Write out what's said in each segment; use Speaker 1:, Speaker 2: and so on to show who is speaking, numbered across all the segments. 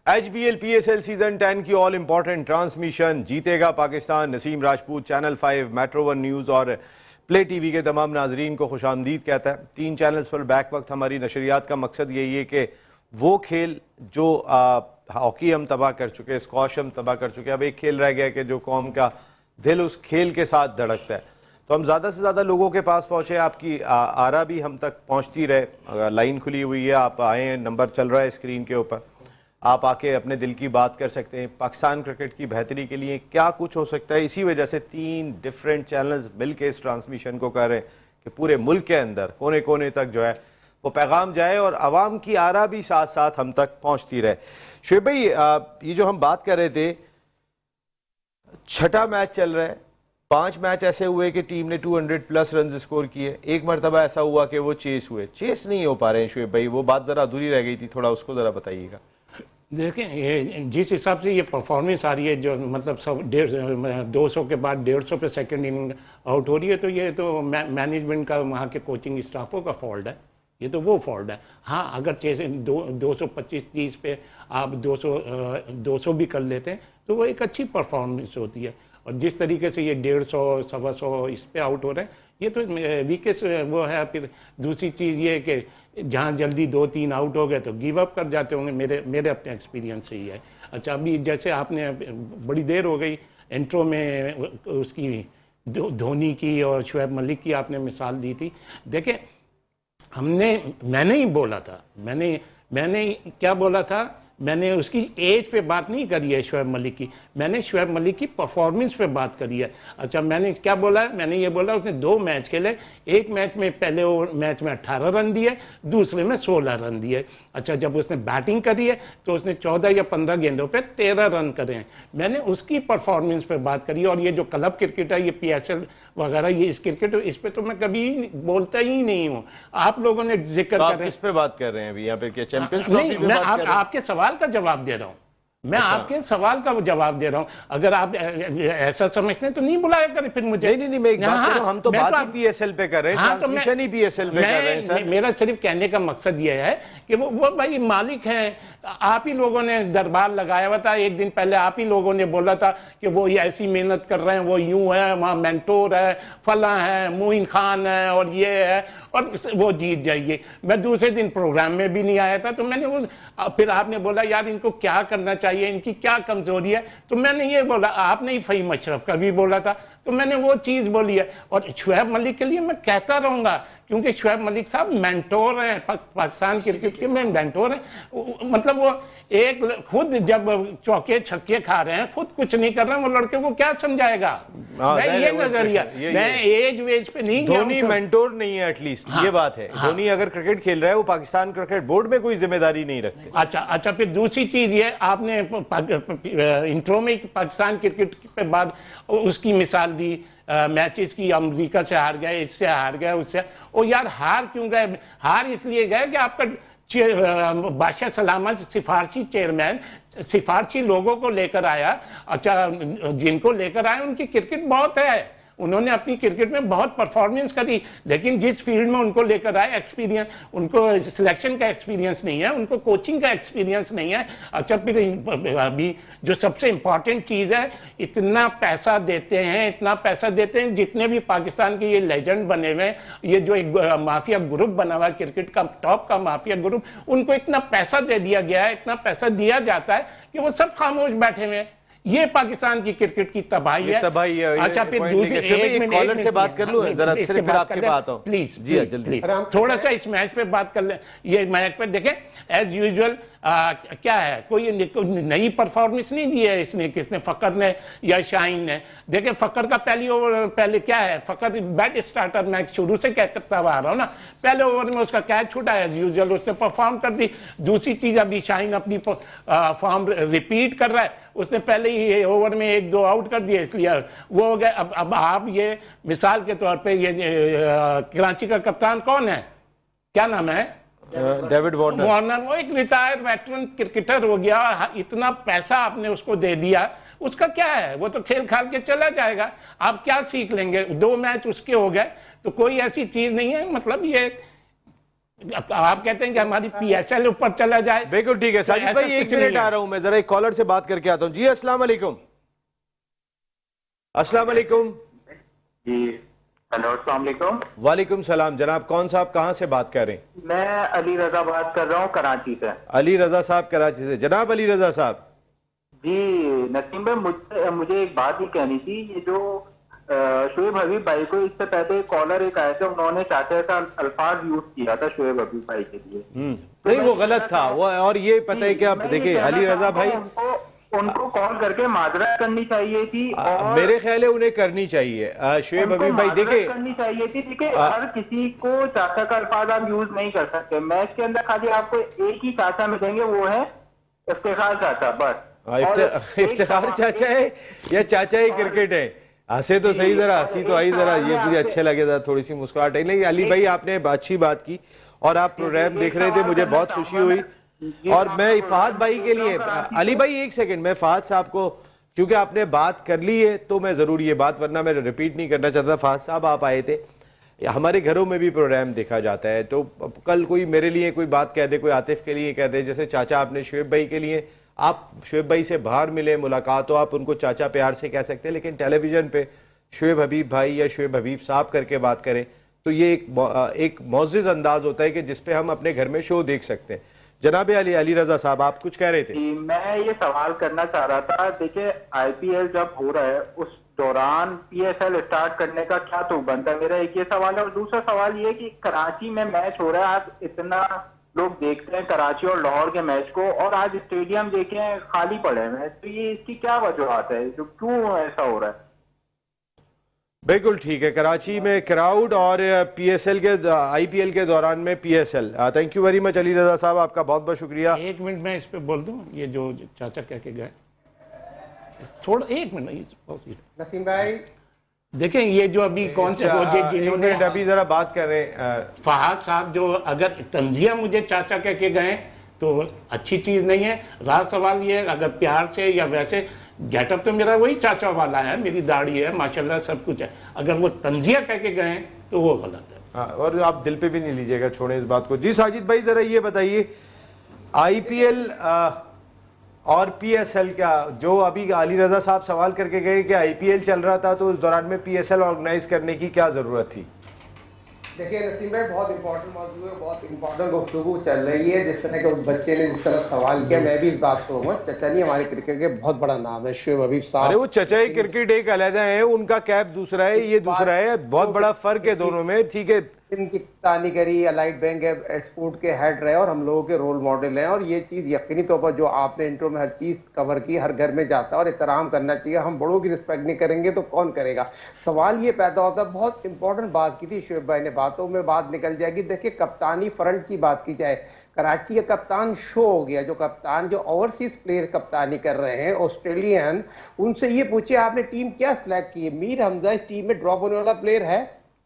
Speaker 1: HBL PSL season 10 की all important transmission जीतेगा Pakistan. Naseem Rajput channel 5, metro 1 news और प्ले टीवी के तमाम नाजरीन को खुशामदीद कहता है। 3 चैनल्स पर बैक वक्त हमारी नशरियात का मकसद यही है कि वो खेल जो हॉकी हम तबाह कर चुके, स्क्वॉश हम तबाह कर चुके, अब एक खेल रह गया कि जो कौम का दिल उस खेल के साथ धड़कता है, तो हम ज़्यादा से ज़्यादा लोगों के पास पहुँचे, आपकी आरा भी हम तक पहुँचती रहे। लाइन खुली हुई है, आप आएँ, नंबर चल रहा है स्क्रीन के ऊपर, आप आके अपने दिल की बात कर सकते हैं। पाकिस्तान क्रिकेट की बेहतरी के लिए क्या कुछ हो सकता है, इसी वजह से 3 डिफरेंट चैनल्स मिलके इस ट्रांसमिशन को कर रहे हैं कि पूरे मुल्क के अंदर कोने कोने तक जो है वो पैगाम जाए और आवाम की आरा भी साथ साथ हम तक पहुंचती रहे। शुएब भाई, ये जो हम बात कर रहे थे, 6ठा मैच चल रहा है, 5 मैच ऐसे हुए कि टीम ने 200+ रन स्कोर किए, एक मरतबा ऐसा हुआ कि वो चेस हुए, चेस नहीं हो पा रहे हैं। शुएब भाई, वो बात ज़रा अधूरी रह गई थी, थोड़ा उसको ज़रा बताइएगा।
Speaker 2: देखें, जिस हिसाब से ये परफॉर्मेंस आ रही है, जो मतलब 200 के बाद 150 पे सेकंड इनिंग आउट हो रही है, तो ये तो मैनेजमेंट का, वहाँ के कोचिंग स्टाफों का फॉल्ट है, ये तो वो फॉल्ट है। हाँ, अगर जैसे 225-30 पे आप 200 भी कर लेते हैं तो वो एक अच्छी परफॉर्मेंस होती है। और जिस तरीके से ये 150, 125 इस पे आउट हो रहे हैं, ये तो वीकेस्ट वो है। फिर दूसरी चीज़ ये है कि जहाँ जल्दी 2-3 आउट हो गए तो गिव अप कर जाते होंगे, मेरे अपने एक्सपीरियंस से ही है। अच्छा, अभी जैसे आपने बड़ी देर हो गई इंट्रो में उसकी धोनी की और शुएब मलिक की आपने मिसाल दी थी। देखें, मैंने ही बोला था, मैंने क्या बोला था, मैंने उसकी एज पे बात नहीं करी है शुएब मलिक की, मैंने शुएब मलिक की परफॉर्मेंस पे बात करी है। अच्छा, मैंने क्या बोला है, मैंने ये बोला उसने 2 मैच खेले, एक मैच में पहले मैच में 18 रन दिए, दूसरे में 16 रन दिए। अच्छा, जब उसने बैटिंग करी है तो उसने 14 या 15 गेंदों पे 13 रन करे हैं, मैंने उसकी परफॉर्मेंस पे बात करी। और ये जो क्लब क्रिकेट है, ये PSL वगैरह, ये इस क्रिकेट, इस पर तो मैं कभी बोलता ही नहीं हूँ। आप लोगों ने जिक्र कर रहे हैं,
Speaker 1: इस पे बात कर रहे हैं अभी यहाँ पे चैंपियंस
Speaker 2: नहीं, मैं आपके सवाल का जवाब दे रहा हूं, मैं आपके सवाल का जवाब दे रहा हूं। अगर आप ऐसा समझते हैं तो नहीं बुलाया करें फिर मुझे।
Speaker 1: नहीं, मैं एक बात कर रहा हूं, हम तो बात ही PSL पे कर रहे हैं, ट्रांसमिशन ही PSL पे कर रहे हैं सर।
Speaker 2: मेरा सिर्फ कहने का मकसद ये है कि वो भाई मालिक हैं, आप ही लोगों ने दरबार लगाया हुआ था। एक दिन पहले आप ही लोगों ने बोला था कि वो ये ऐसी मेहनत कर रहे हैं, वो यूं है, वहाँ मेंटोर है, फला है, मोइन खान है और ये है, और वो जीत जाएगी। मैं दूसरे दिन प्रोग्राम में भी नहीं आया था, तो मैंने वो, फिर आपने बोला यार इनको क्या करना चाहिए, इनकी क्या कमजोरी है, तो मैंने ये बोला। आपने ही फ़हीम अशरफ का भी बोला था, तो मैंने वो चीज़ बोली है। और शुएब मलिक के लिए मैं कहता रहूँगा, क्योंकि शुएब मलिक साहब मेंटोर हैं, पाकिस्तान क्रिकेट के में मेंटोर हैं। मतलब वो एक खुद जब चौके छक्के खा रहे हैं, खुद कुछ नहीं कर रहे हैं, वो लड़के को क्या समझाएगा। मैं ये नजरिया, मैं एज वेज पे नहीं गया।
Speaker 1: धोनी मेंटोर नहीं है एटलीस्ट, ये बात है। धोनी अगर क्रिकेट खेल रहा है, वो पाकिस्तान क्रिकेट बोर्ड में कोई जिम्मेदारी नहीं रखते।
Speaker 2: अच्छा, फिर दूसरी चीज ये, आपने इंट्रो में पाकिस्तान क्रिकेट पे बाद उसकी मिसाल दी, मैचेस की, अमेरिका से हार गए, इससे हार गए, उससे। ओ यार, हार क्यों गए? हार इसलिए गए कि आपका बादशाह सलामत सिफारशी चेयरमैन सिफारशी लोगों को लेकर आया। अच्छा, जिनको लेकर आए उनकी क्रिकेट बहुत है, उन्होंने अपनी क्रिकेट में बहुत परफॉर्मेंस करी, लेकिन जिस फील्ड में उनको लेकर आए, एक्सपीरियंस, उनको सिलेक्शन का एक्सपीरियंस नहीं है, उनको कोचिंग का एक्सपीरियंस नहीं है। अच्छा, फिर अभी जो सबसे इम्पॉर्टेंट चीज़ है, इतना पैसा देते हैं, इतना पैसा देते हैं, जितने भी पाकिस्तान के ये लेजेंड बने हुए हैं, ये जो एक माफिया ग्रुप बना हुआ है क्रिकेट का, टॉप का माफिया ग्रुप, उनको इतना पैसा दे दिया गया है, इतना पैसा दिया जाता है कि वो सब खामोश बैठे हुए हैं। ये पाकिस्तान की क्रिकेट की तबाही है। अच्छा, फिर दूसरे
Speaker 1: कॉलर से बात कर लूं जरा, फिर आपके बात हो
Speaker 2: प्लीज।
Speaker 1: जी जल्दी
Speaker 2: थोड़ा सा इस मैच पे बात कर ले। ये मैच पे देखें, एज यूजुअल क्या है, कोई नई परफॉर्मेंस नहीं दी है इसने, किसने, फकर ने या शाहीन ने। देखें, फकर का पहली ओवर, पहले क्या है, फकर बैट स्टार्टर, मैं शुरू से कहता आ रहा हूँ ना, पहले ओवर में उसका कैच छूटा, एज यूजुअल उसने परफॉर्म कर दी। दूसरी चीज, अभी शाहीन अपनी फॉर्म रिपीट कर रहा है, उसने पहले ही ओवर में 1-2 आउट कर दिया, इसलिए वो हो गए। अब आप ये मिसाल के तौर पे, ये कराची का कप्तान कौन है, क्या नाम है,
Speaker 1: डेविड वार्नर,
Speaker 2: वो एक रिटायर्ड वेटरन क्रिकेटर हो गया। इतना पैसा आपने उसको दे दिया, उसका क्या है, वो तो खेल खाल के चला जाएगा। आप क्या सीख लेंगे? 2 मैच उसके हो गए, तो कोई ऐसी चीज नहीं है। मतलब ये आप कहते हैं कि हमारी PSL ऊपर चला जाए।
Speaker 1: बिल्कुल ठीक है साजिद
Speaker 2: ऐसा
Speaker 1: भाई, एक
Speaker 2: कुछ नहीं
Speaker 1: मिनट
Speaker 2: है।
Speaker 1: आ रहा हूं मैं, जरा एक कॉलर से बात करके आता हूं। जी अस्सलाम वालेकुम। अस्सलाम वालेकुम।
Speaker 3: जी हेलो, अस्सलाम वालेकुम।
Speaker 1: वालेकुम सलाम जनाब, कौन साहब कहां से बात कर रहे हैं?
Speaker 3: मैं अली रजा बात कर रहा हूँ कराची से।
Speaker 1: अली रजा साहब कराची से। जनाब अली रजा साहब।
Speaker 3: जी नसीम भाई, मुझे एक बात ही कहनी थी। ये जो शोएब हबीब भाई को इससे पहले कॉलर एक आया था, उन्होंने चाचा का अल्फाज यूज किया था शोएब हबीब भाई के लिए।
Speaker 1: नहीं वो गलत था वो, और ये पता है क्या,
Speaker 3: मैं ये
Speaker 1: देखिए
Speaker 3: कहना
Speaker 1: अली रजा
Speaker 3: चाहता
Speaker 1: भाई,
Speaker 3: हूं, उनको कॉल करके माजरत करनी चाहिए थी और
Speaker 1: मेरे ख्याल है उन्हें करनी चाहिए। शोएब
Speaker 3: उनको
Speaker 1: हबीब भाई
Speaker 3: माजरत
Speaker 1: देखिए,
Speaker 3: करनी चाहिए थी। देखिए हर किसी को चाचा का अल्फाज आप यूज नहीं कर सकते। मैच के अंदर खाली आपको एक ही चाचा मिलेंगे, वो है इफ्तिखार चाचा, बस। और
Speaker 1: इफ्तिखार चाचा है या चाचा ही क्रिकेट है? हंसे तो सही, जरा हंसी तो आई, जरा ये मुझे अच्छे लगे, जरा थोड़ी सी मुस्कुराहट आई। लेकिन अली भाई आपने अच्छी बात की और आप प्रोग्राम देख रहे थे, मुझे बहुत खुशी हुई। और मैं फहद भाई के लिए, अली भाई एक सेकंड, मैं फहद साहब को, क्योंकि आपने बात कर ली है तो मैं जरूर ये बात, वरना मैं रिपीट नहीं करना चाहता। फहद साहब आप आए थे, हमारे घरों में भी प्रोग्राम देखा जाता है, तो कल कोई मेरे लिए कोई बात कह दे, कोई आतिफ के लिए कह दे, जैसे चाचा आपने शोएब भाई के लिए, आप शोएब भाई से बाहर मिले, मुलाकात हो, आप उनको चाचा प्यार से कह सकते हैं, लेकिन टेलीविजन पे शोएब हबीब भाई या शोएब हबीब साहब करके बात करें तो ये एक मौजिज़ अंदाज होता है कि जिसपे हम अपने घर में शो देख सकते हैं। जनाब अली रजा साहब आप कुछ कह रहे थे?
Speaker 3: मैं ये सवाल करना चाह रहा था। देखिए IPL जब हो रहा है उस दौरान PSL स्टार्ट करने का क्या तो बनता है, मेरा एक ये सवाल है। और दूसरा सवाल ये कि कराची में मैच हो रहा है, आप इतना लोग देखते हैं कराची और लाहौर के मैच को, और आज स्टेडियम देखें खाली पड़े हैं, तो ये इसकी क्या वजूहत है, जो क्यों ऐसा हो रहा है?
Speaker 1: बिल्कुल ठीक है, कराची में क्राउड और PSL के IPL के दौरान में PSL। Thank you very much Ali Raza साहब, आपका बहुत बहुत शुक्रिया।
Speaker 2: एक मिनट मैं इस पे बोल दूं, ये जो चाचा कह के गए, थोड़ा एक मिनट
Speaker 4: नसीम भाई
Speaker 2: देखें, ये जो अभी कौन से प्रोजेक्ट जिन्होंने
Speaker 1: अभी जरा बात कर रहे हैं
Speaker 2: फहद साहब, जो अगर तंजिया मुझे चाचा कह के गए तो अच्छी चीज नहीं है। रहा सवाल ये है, अगर प्यार से या वैसे, गेटअप तो मेरा वही चाचा वाला है, मेरी दाढ़ी है माशाल्लाह सब कुछ है, अगर वो तंजिया कह के गए तो वो गलत है।
Speaker 1: हाँ, और आप दिल पे भी नहीं लीजिएगा, छोड़े इस बात को। जी साजिद भाई जरा ये बताइए, IPL और PSL क्या, जो अभी अली रजा साहब सवाल करके गए कि IPL चल रहा था तो उस दौरान में PSL ऑर्गेनाइज करने की क्या जरूरत थी?
Speaker 4: देखिए नसीम भाई, बहुत इंपॉर्टेंट मौजूद है, बहुत इंपॉर्टेंट गुफ्तगू चल रही है। जिस तरह के उस बच्चे ने जिस तरह सवाल किया, मैं भी इस बात को कहूँगा, चचा नहीं हमारे क्रिकेट के बहुत बड़ा नाम है शोएब हबीब साहब।
Speaker 1: अरे वो चचा ही क्रिकेट एक अलहदा है, उनका कैप दूसरा है, ये दूसरा है, बहुत बड़ा फर्क है दोनों में, ठीक है।
Speaker 4: इनकी कप्तानी करी, अलाइड बैंक एक्सपोर्ट के हेड रहे और हम लोगों के रोल मॉडल हैं। और ये चीज़ यकीनी तौर पर जो आपने इंट्रो में हर चीज़ कवर की, हर घर में जाता है और एहतराम करना चाहिए। हम बड़ों की रिस्पेक्ट नहीं करेंगे तो कौन करेगा? सवाल ये पैदा होता है, बहुत इंपॉर्टेंट बात की थी शोएब भाई ने, बातों में बात निकल जाएगी। देखिए कप्तानी फ्रंट की बात की जाए, कराची का कप्तान शो हो गया, जो कप्तान जो ओवरसीज प्लेयर कप्तानी कर रहे हैं ऑस्ट्रेलियन, उनसे ये पूछिए आपने टीम क्या सिलेक्ट की है? मीर हमजा इस टीम में ड्रॉप होने वाला प्लेयर है?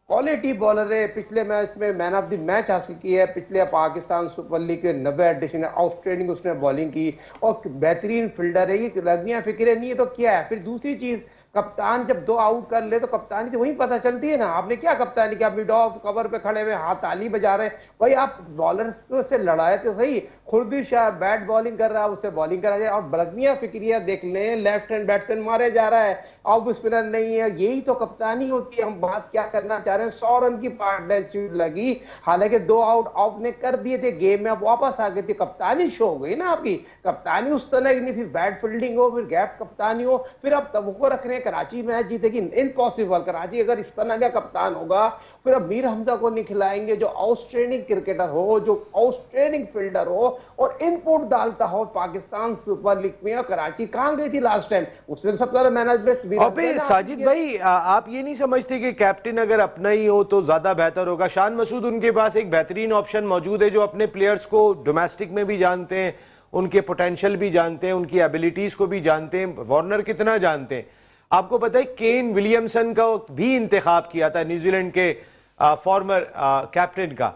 Speaker 4: क्वालिटी बॉलर है, पिछले मैच में मैन ऑफ द मैच हासिल की है, पिछले पाकिस्तान सुपर लीग के 90 एडिशन है, आउटस्टैंडिंग उसने बॉलिंग की और बेहतरीन फील्डर है। ये लगनियां फिक्र नहीं है तो क्या है? फिर दूसरी चीज, कप्तान जब 2 आउट कर ले तो कप्तानी तो वही पता चलती है ना। आपने क्या कप्तानी किया? मिड ऑफ कवर पे खड़े हुए हाथ ताली बजा रहे हैं, भाई आप बॉलर से लड़ाए तो सही। खुर्दी शाह बैट बॉलिंग कर रहा है, उससे बॉलिंग करा जाए। और बलगमिया फिक्रिया देख लें, लेफ्ट हैंड बैट्समैन मारे जा रहा है, ऑफ स्पिनर नहीं है, यही तो कप्तानी होती है। हम बात क्या करना चाह रहे हैं, 100 रन की पार्टनरशिप लगी, हालांकि 2 आउट ऑफ ने कर दिए थे, गेम में अब वापस आ गए थे, कप्तानी शो हो गई ना आपकी। कप्तानी उस तरह की नहीं, फिर बैट फील्डिंग हो, फिर गैप कप्तानी हो, फिर अब तवक्को रख रहे हैं कराची मैच जीतेगी, इम्पॉसिबल। कराची अगर इस तरह का कप्तान होगा, फिर अब मीर हमजा को नहीं खिलाएंगे, जो आउटस्टैंडिंग क्रिकेटर हो, जो आउटस्टैंडिंग फील्डर हो और इनपुट डालता हो पाकिस्तान सुपर लीग में। और कराची कहां गई थी लास्ट टाइम? उसने सबसे ज्यादा मैनेजमेंट।
Speaker 1: अबे साजिद भाई, आप ये नहीं समझते कि कैप्टन अगर अपना ही हो तो ज्यादा बेहतर होगा? शान मसूद उनके पास एक बेहतरीन ऑप्शन मौजूद है, जो अपने प्लेयर्स को डोमेस्टिक में भी जानते हैं, उनके पोटेंशियल भी जानते हैं, उनकी एबिलिटीज को भी जानते हैं। वार्नर कितना जानते हैं आपको पता है? केन विलियमसन का भी इंतखाब किया था न्यूजीलैंड के फॉर्मर कैप्टन का,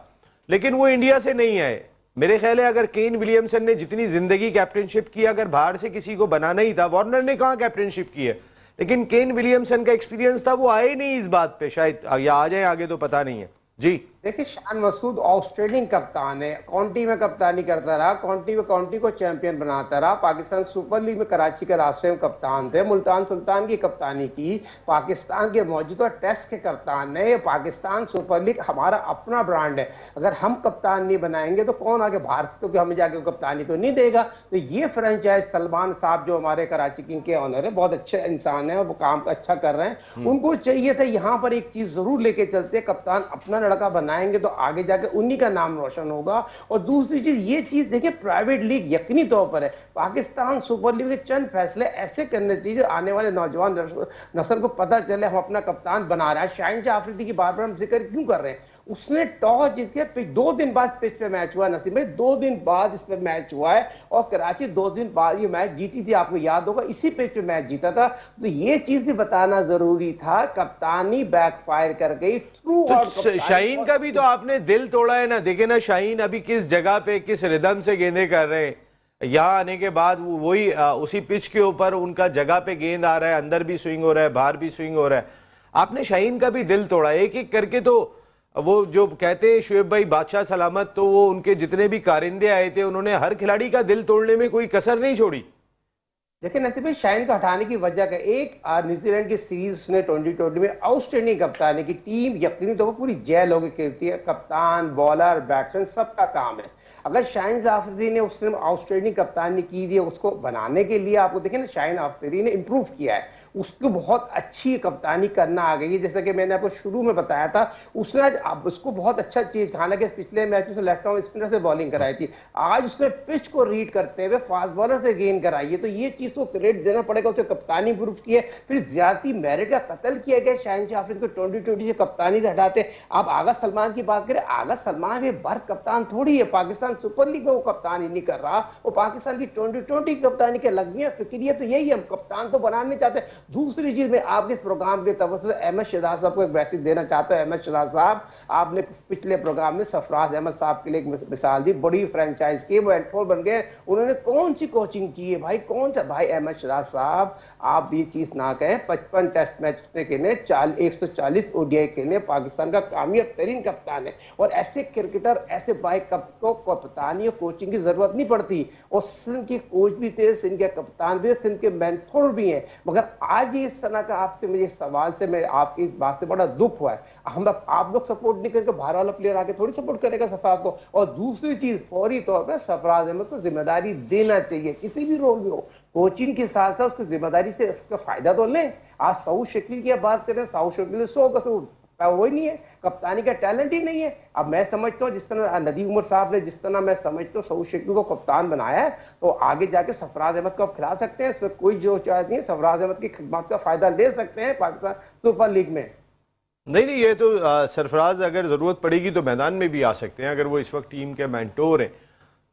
Speaker 1: लेकिन वो इंडिया से नहीं आए। मेरे ख्याल है अगर केन विलियमसन ने जितनी जिंदगी कैप्टनशिप की, अगर बाहर से किसी को बनाना ही था, वार्नर ने कहाँ कैप्टनशिप की है, लेकिन केन विलियमसन का एक्सपीरियंस था, वो आए नहीं इस बात पे, शायद या आ जाए आगे तो पता नहीं है। जी
Speaker 4: देखिए शान मसूद आउटस्टैंडिंग कप्तान है, काउंटी में कप्तानी करता रहा, काउंटी को चैंपियन बनाता रहा, पाकिस्तान सुपर लीग में कराची के लास्ट टाइम कप्तान थे, मुल्तान सुल्तान की कप्तानी की, पाकिस्तान के मौजूदा टेस्ट के कप्तान है। पाकिस्तान सुपर लीग हमारा अपना ब्रांड है, अगर हम कप्तान नहीं बनाएंगे तो कौन आगे भारत तो हमें जाके कप्तानी तो नहीं देगा। तो ये फ्रेंचाइज सलमान साहब जो हमारे कराची किंग के ऑनर है, बहुत अच्छे इंसान है और वो काम अच्छा कर रहे हैं। उनको चाहिए था यहाँ पर एक चीज जरूर लेके चलते, कप्तान अपना लड़का बनाएंगे तो आगे जाके उन्हीं का नाम रोशन होगा। और दूसरी चीज ये चीज देखिए, प्राइवेट लीग यकीनी तौर पर है, पाकिस्तान सुपर लीग के चंद फैसले ऐसे करने चाहिए आने वाले नौजवान नस्ल को पता चले हम अपना कप्तान बना रहे हैं। शाहीन शाह अफरीदी की बार बार हम जिक्र क्यों कर रहे हैं, उसने टॉस जीत के 2 दिन बाद पिच पे मैच हुआ नसीम भाई, 2 दिन बाद इस पे मैच हुआ है और कराची 2 दिन बाद ये मैच जीती थी, आपको याद होगा इसी पिच पे मैच जीता था। तो ये चीज भी बताना जरूरी था, कप्तानी बैकफायर कर गई थ्रू
Speaker 1: तो शाहीन का भी तो आपने दिल तोड़ा है ना। देखे ना शाहीन अभी किस जगह पे किस रिदम से गेंदें कर रहे हैं, यहाँ आने के बाद वही उसी पिच के ऊपर उनका जगह पे गेंद आ रहा है, अंदर भी स्विंग हो रहा है, बाहर भी स्विंग हो रहा है। आपने शाहीन का भी दिल तोड़ा, एक एक करके। तो वो जो कहते हैं शुएब भाई बादशाह सलामत, तो वो उनके जितने भी कारिंदे आए थे उन्होंने हर खिलाड़ी का दिल तोड़ने में कोई कसर नहीं छोड़ी।
Speaker 4: देखिए नसीब भाई, शाहीन को हटाने की वजह का एक न्यूजीलैंड की सीरीज ने 2020 में आउटस्टैंडिंग कप्तानी की टीम यकीनी तौर पर पूरी जेल होकर खेलती है, कप्तान बॉलर बैट्समैन सबका काम है। अगर शाहीन अफरीदी ने उसने आउटस्टैंडिंग कप्तानी की थी, उसको बनाने के लिए आपको देखें ना, शाहीन अफरीदी ने इंप्रूव किया है, उसको बहुत अच्छी कप्तानी करना आ गई है। जैसा कि मैंने आपको शुरू में बताया था, उसने आज उसको बहुत अच्छा चीज, हालांकि पिछले मैच में लेफ्ट आर्म स्पिनर से बॉलिंग कराई थी, आज उसने पिच को रीड करते हुए फास्ट बॉलर से गेंद कराई है। तो ये चीज को क्रेडिट देना पड़ेगा, उसे कप्तानी इंप्रूव की है। फिर ज्यादा मेरिट का कत्ल किया गया शाहीन शाह अफरीदी को 2020 से कप्तानी से हटाते। आप आगा सलमान की बात करें, आगा सलमान भी बर्फ कप्तान थोड़ी है, पाकिस्तान सुपर लीग में वो कप्तानी नहीं कर रहा, वो पाकिस्तान की 2020 कप्तानी के लग गई है। फिक्रियत तो यही है, हम कप्तान तो बनाना नहीं चाहते। दूसरी चीज में आपके इस प्रोग्राम के तवज्जो से अहमद शहजाद साहब को एक मैसेज देना चाहता हूं। अहमद शहजाद साहब, आपने पिछले प्रोग्राम में सरफराज अहमद साहब के लिए एक मिसाल दी, बड़ी फ्रेंचाइज की, वो एंड बन गए, उन्होंने कौन सी कोचिंग की है भाई, कौन सा भाई अहमद शहजाद साहब, आप ये चीज ना कहें। 55 टेस्ट मैच खेले, 140 ओडीआई खेले, पाकिस्तान का कामयाब तरीन कप्तान है। और ऐसे क्रिकेटर, ऐसे भाई को कप्तानी और कोचिंग की जरूरत नहीं पड़ती। और सिंध के कोच भी थे, सिंध के कप्तान भी थे, सिंध के मेंटोर भी हैं। मगर आज ये इस तरह का आपसे मुझे सवाल से मैं आपकी इस बात से बड़ा दुख हुआ है। हम आप लोग सपोर्ट नहीं करके बाहर वाला प्लेयर आके थोड़ी सपोर्ट करेगा सरफराज को। और दूसरी चीज, फौरी तौर पर सरफराज अहमद को जिम्मेदारी देना चाहिए, किसी भी रोल में हो, कोचिंग के साथ साथ उसकी जिम्मेदारी से उसका फायदा तो लें। आज सऊद शकील की बात करें, सऊद शकील 100 कसूर, वो ही नहीं है, कप्तानी का टैलेंट ही नहीं है। अब मैं समझता हूँ जिस तरह नदीम उमर साहब ने, जिस तरह मैं समझता हूँ सऊद शकील को कप्तान बनाया है, तो आगे जाके सरफराज अहमद को आप खिला सकते हैं, इसमें कोई जो चाहत नहीं है। सरफराज अहमद की खिदमत का फायदा ले सकते हैं पाकिस्तान सुपर लीग में।
Speaker 1: नहीं, ये तो सरफराज अगर ज़रूरत पड़ेगी तो मैदान में भी आ सकते हैं। अगर वो इस वक्त टीम के मेंटोर हैं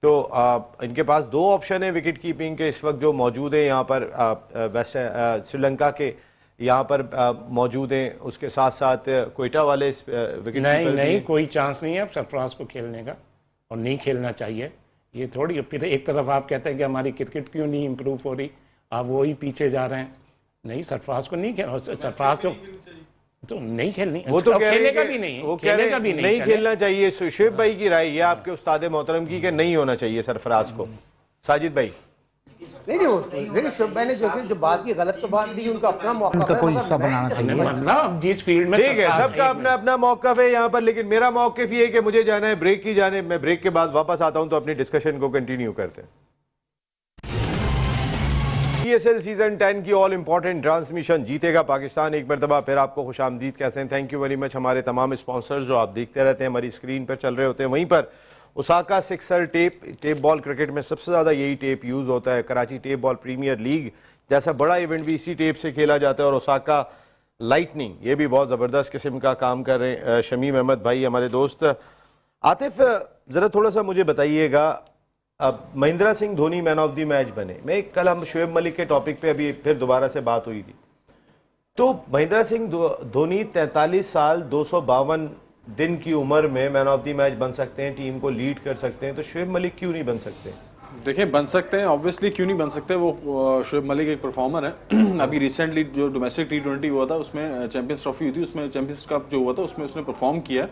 Speaker 1: तो इनके पास 2 ऑप्शन है विकेट कीपिंग के इस वक्त जो मौजूद है यहाँ पर वेस्ट श्रीलंका के यहाँ पर मौजूद हैं, उसके साथ साथ कोयटा वाले विकेट
Speaker 2: नहीं, कोई चांस नहीं है अब सरफराज को खेलने का, और नहीं खेलना चाहिए। ये थोड़ी, फिर एक तरफ आप कहते हैं कि हमारी क्रिकेट क्यों नहीं इम्प्रूव हो रही, आप वही पीछे जा रहे हैं। नहीं, सरफराज को नहीं खेल, सरफराज तो नहीं खेलनी,
Speaker 1: वो तो
Speaker 2: खेलेगा भी नहीं,
Speaker 1: वो खेलेगा भी नहीं खेलना चाहिए। शुएब भाई की राय ये आपके उस्ताद मोहतरम की कि नहीं होना चाहिए सरफराज को। साजिद भाई
Speaker 4: नहीं, शुएब भाई ने जो बात की, गलत तो बात नहीं, उनका अपना मौका
Speaker 5: उनका कोई हिस्सा बनाना चाहिए।
Speaker 2: मतलब जिस फील्ड में
Speaker 1: ठीक है, सबका अपना अपना मौकफ है यहाँ पर, लेकिन मेरा मौकफ ये है कि मुझे जाना है ब्रेक की जाने। मैं ब्रेक के बाद वापस आता हूँ तो अपनी डिस्कशन को कंटिन्यू करते हैं। PSL सीजन 10 की ऑल इंपॉर्टेंट ट्रांसमिशन जीतेगा पाकिस्तान, एक मरतबा फिर आपको खुशामदीद कहते हैं। थैंक यू वेरी मच हमारे तमाम स्पॉन्सर्स जो आप देखते रहते हैं, हमारी स्क्रीन पर चल रहे होते हैं। वहीं पर Osaka sixer tape ball cricket में सबसे ज़्यादा यही टेप यूज़ होता है। Karachi tape ball premier league जैसा बड़ा इवेंट भी इसी टेप से खेला जाता है। और ओसाका लाइटनिंग ये भी बहुत ज़बरदस्त किस्म का काम कर रहे हैं। शमीम अहमद भाई हमारे दोस्त। आतिफ, ज़रा थोड़ा सा मुझे बताइएगा, अब Mahendra Singh Dhoni man of the match बने। मैं कल हम शुएब मलिक के टॉपिक पे अभी फिर दोबारा से बात हुई थी, तो महेंद्र सिंह धोनी 43 साल 252 दिन की उम्र में मैन ऑफ द मैच बन सकते हैं, टीम को लीड कर सकते हैं, तो शुएब मलिक क्यों नहीं बन सकते?
Speaker 6: देखिए, बन सकते हैं, ऑब्वियसली क्यों नहीं बन सकते। वो शुएब मलिक एक परफॉर्मर है। अभी रिसेंटली जो डोमेस्टिक T20 हुआ था उसमें चैंपियंस ट्रॉफी हुई थी, उसमें चैंपियंस कप जो हुआ था उसमें उसने परफॉर्म किया।